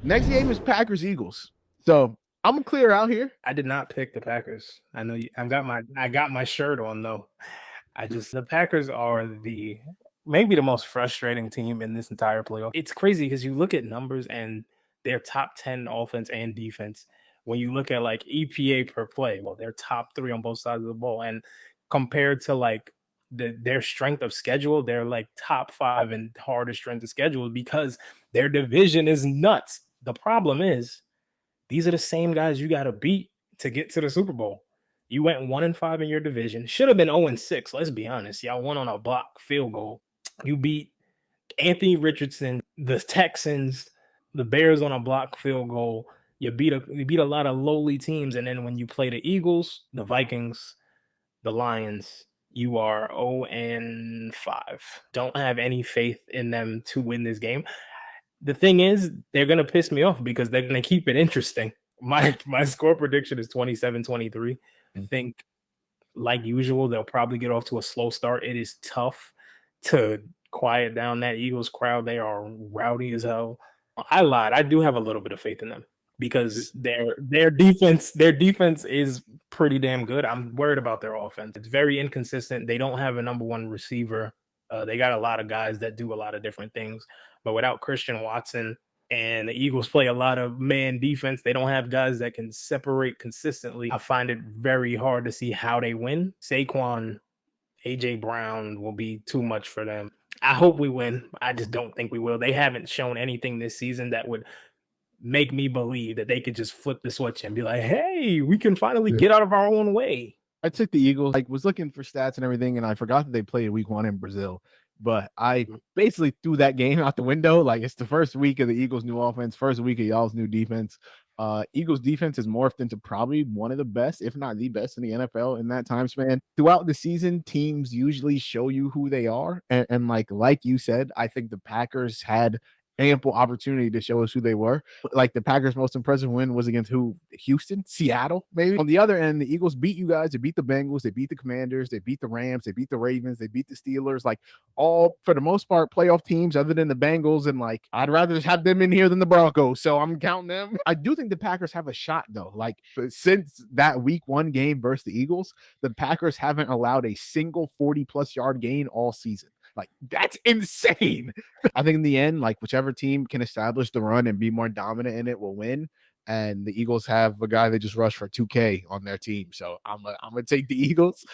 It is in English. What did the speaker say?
Next game is Packers Eagles. So I'm gonna clear out here. I did not pick the Packers. I know I got my shirt on though. The Packers are the maybe the most frustrating team in this entire playoff. It's crazy because you look at numbers and they're top 10 offense and defense. When you look at like EPA per play, well, they're top 3 on both sides of the ball. And compared to like their strength of schedule, they're like top 5 in hardest strength of schedule because their division is nuts. The problem is these are the same guys you got to beat to get to the Super Bowl. You went 1-5 in your division. Should have been 0-6. Let's be honest. Y'all won on a block field goal. You beat Anthony Richardson, the Texans, the Bears on a block field goal. You beat a lot of lowly teams, and then when you play the Eagles, the Vikings, the Lions, you are 0-5. Don't have any faith in them to win this game. The thing is, they're going to piss me off because they're going to keep it interesting. My score prediction is 27-23. I think, like usual, they'll probably get off to a slow start. It is tough to quiet down that Eagles crowd. They are rowdy as hell. I lied. I do have a little bit of faith in them because their defense is pretty damn good. I'm worried about their offense. It's very inconsistent. They don't have a number one receiver. They got a lot of guys that do a lot of different things, but without Christian Watson, and the Eagles play a lot of man defense, they don't have guys that can separate consistently. I find it very hard to see how they win. Saquon, AJ Brown will be too much for them. I hope we win. I just don't think we will. They haven't shown anything this season that would make me believe that they could just flip the switch and be like, hey, we can finally get out of our own way. I took the Eagles. I was looking for stats and everything, and I forgot that they played week 1 in Brazil. But I basically threw that game out the window. Like, it's the first week of the Eagles' new offense, first week of y'all's new defense. Eagles defense has morphed into probably one of the best, if not the best, in the NFL in that time span. Throughout the season, teams usually show you who they are. And like you said, I think the Packers had ample opportunity to show us who they were. Like, the Packers' most impressive win was against who? Houston? Seattle, maybe? On the other end, the Eagles beat you guys. They beat the Bengals. They beat the Commanders. They beat the Rams. They beat the Ravens. They beat the Steelers. Like, all, for the most part, playoff teams other than the Bengals. And, like, I'd rather have them in here than the Broncos, so I'm counting them. I do think the Packers have a shot, though. Like, since that week 1 game versus the Eagles, the Packers haven't allowed a single 40-plus yard gain all season. Like, that's insane. I think in the end, like, whichever team can establish the run and be more dominant in it will win. And the Eagles have a guy that just rushed for 2K on their team. So I'm gonna take the Eagles.